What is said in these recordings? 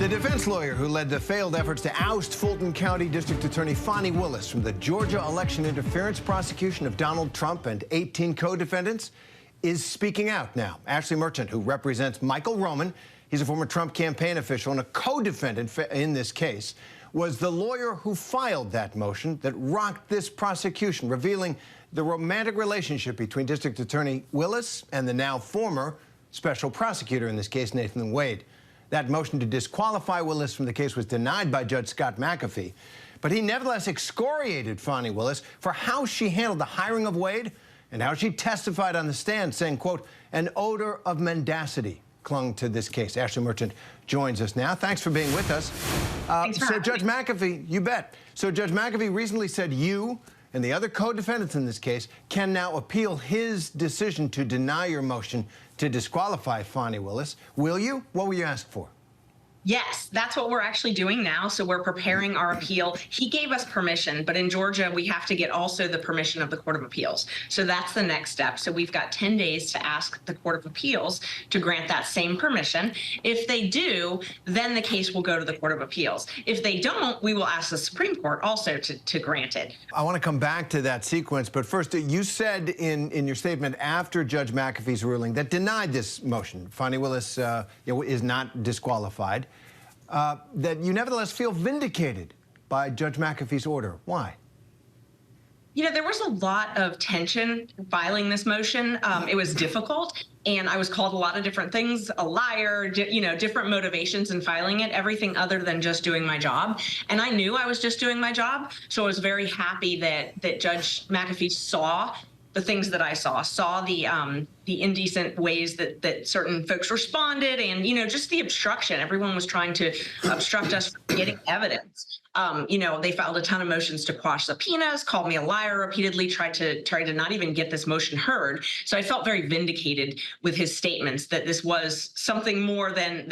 The defense lawyer who led the failed efforts to oust Fulton County District Attorney Fani Willis from the Georgia election interference prosecution of Donald Trump and 18 co-defendants is speaking out now. Ashley Merchant, who represents Michael Roman, he's a former Trump campaign official and a co-defendant in this case, was the lawyer who filed that motion that rocked this prosecution, revealing the romantic relationship between District Attorney Willis and the now former special prosecutor in this case, Nathan Wade. That motion to disqualify Willis from the case was denied by Judge Scott McAfee, but he nevertheless excoriated Fani Willis for how she handled the hiring of Wade and how she testified on the stand, saying, quote, an odor of mendacity clung to this case. Ashley Merchant joins us now. Thanks for being with us. So Judge McAfee, you bet. So Judge McAfee recently said you and the other co-defendants in this case can now appeal his decision to deny your motion to disqualify Fani Willis. Will you? What will you ask for? Yes, that's what we're actually doing now. So we're preparing our appeal. He gave us permission, but in Georgia, we have to get also the permission of the Court of Appeals. So that's the next step. So we've got 10 days to ask the Court of Appeals to grant that same permission. If they do, then the case will go to the Court of Appeals. If they don't, we will ask the Supreme Court also to grant it. I want to come back to that sequence, but first, you said in your statement after Judge McAfee's ruling that denied this motion, Fani Willis is not disqualified, that you nevertheless feel vindicated by Judge McAfee's order. Why? You know, there was a lot of tension filing this motion. It was difficult, and I was called a lot of different things, a liar, different motivations in filing it, everything other than just doing my job. And I knew I was just doing my job, so I was very happy that Judge McAfee saw the things that I saw the indecent ways that certain folks responded, and just the obstruction. Everyone was trying to obstruct us from getting evidence. They filed a ton of motions to quash subpoenas, called me a liar repeatedly, tried to not even get this motion heard. So I felt very vindicated with his statements that this was something more than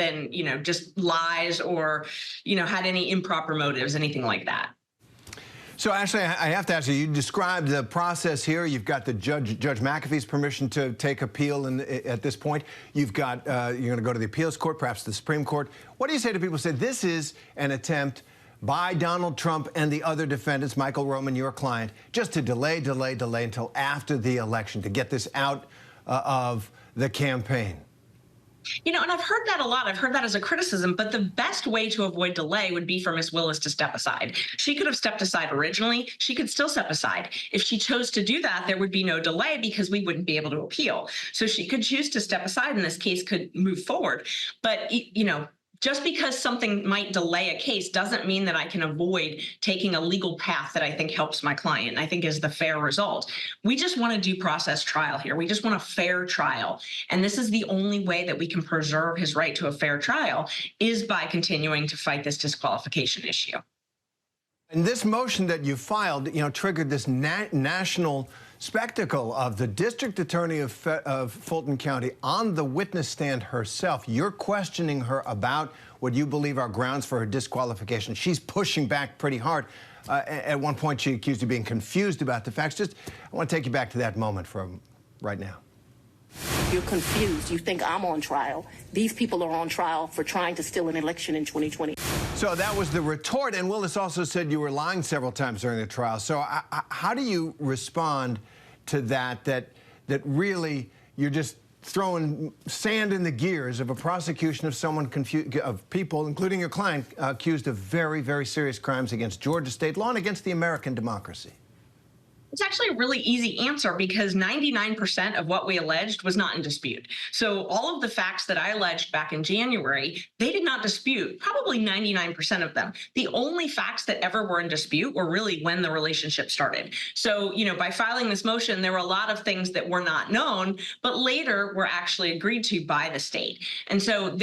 just lies or had any improper motives, anything like that. So, Ashley, I have to ask you, you described the process here. You've got the Judge McAfee's permission to take appeal at this point. You've got, you're going to go to the appeals court, perhaps the Supreme Court. What do you say to people who say this is an attempt by Donald Trump and the other defendants, Michael Roman, your client, just to delay until after the election to get this out of the campaign? And I've heard that a lot. I've heard that as a criticism, but the best way to avoid delay would be for Ms. Willis to step aside. She could have stepped aside originally. She could still step aside. If she chose to do that, there would be no delay because we wouldn't be able to appeal. So she could choose to step aside and this case could move forward. But, just because something might delay a case doesn't mean that I can avoid taking a legal path that I think helps my client and I think is the fair result. We just want a due process trial here. We just want a fair trial. And this is the only way that we can preserve his right to a fair trial is by continuing to fight this disqualification issue. And this motion that you filed, triggered this national spectacle of the district attorney of Fulton County on the witness stand herself. You're questioning her about what you believe are grounds for her disqualification. She's pushing back pretty hard. At one point, she accused you of being confused about the facts. I want to take you back to that moment from right now. You're confused. You think I'm on trial. These people are on trial for trying to steal an election in 2020. So that was the retort, and Willis also said you were lying several times during the trial. So how do you respond to that really you're just throwing sand in the gears of a prosecution of someone of people, including your client, accused of very, very serious crimes against Georgia state law and against the American democracy? It's actually a really easy answer because 99% of what we alleged was not in dispute. So all of the facts that I alleged back in January, they did not dispute, probably 99% of them. The only facts that ever were in dispute were really when the relationship started. So, by filing this motion, there were a lot of things that were not known, but later were actually agreed to by the state. And so,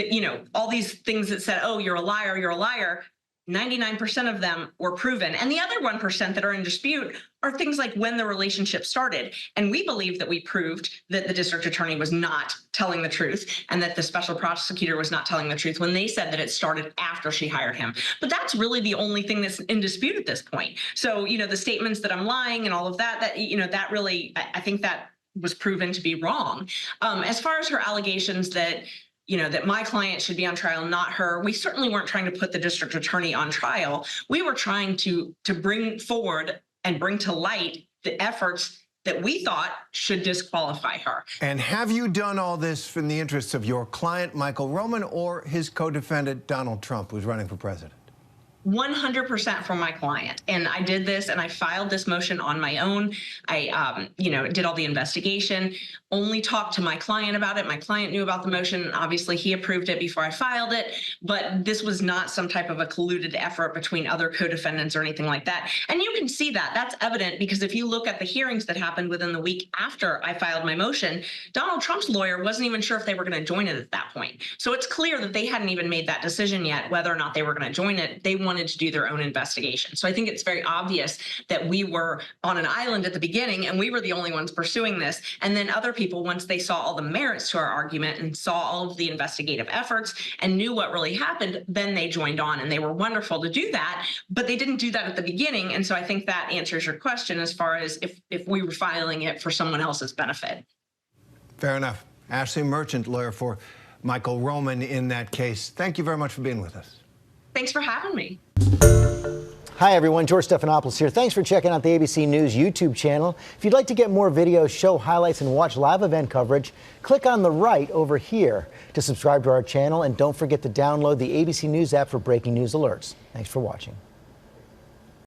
all these things that said, oh, you're a liar, 99% of them were proven. And the other 1% that are in dispute are things like when the relationship started. And we believe that we proved that the district attorney was not telling the truth and that the special prosecutor was not telling the truth when they said that it started after she hired him. But that's really the only thing that's in dispute at this point. So, the statements that I'm lying and all of that that really, I think that was proven to be wrong. As far as her allegations that that my client should be on trial, not her. We certainly weren't trying to put the district attorney on trial. We were trying to bring forward and bring to light the efforts that we thought should disqualify her. And have you done all this in the interests of your client, Michael Roman, or his co-defendant, Donald Trump, who's running for president? 100% for my client. And I did this and I filed this motion on my own. I, did all the investigation, only talked to my client about it. My client knew about the motion. Obviously, he approved it before I filed it, but this was not some type of a colluded effort between other co-defendants or anything like that. And you can see that. That's evident because if you look at the hearings that happened within the week after I filed my motion, Donald Trump's lawyer wasn't even sure if they were going to join it at that point. So it's clear that they hadn't even made that decision yet, whether or not they were going to join it. They wanted to do their own investigation. So I think it's very obvious that we were on an island at the beginning and we were the only ones pursuing this. And then other people, once they saw all the merits to our argument and saw all of the investigative efforts and knew what really happened, then they joined on, and they were wonderful to do that, but they didn't do that at the beginning. And so I think that answers your question as far as if we were filing it for someone else's benefit. Fair enough. Ashley Merchant, lawyer for Michael Roman in that case. Thank you very much for being with us. Thanks for having me. Hi, everyone. George Stephanopoulos here. Thanks for checking out the ABC News YouTube channel. If you'd like to get more videos, show highlights, and watch live event coverage, click on the right over here to subscribe to our channel. And don't forget to download the ABC News app for breaking news alerts. Thanks for watching.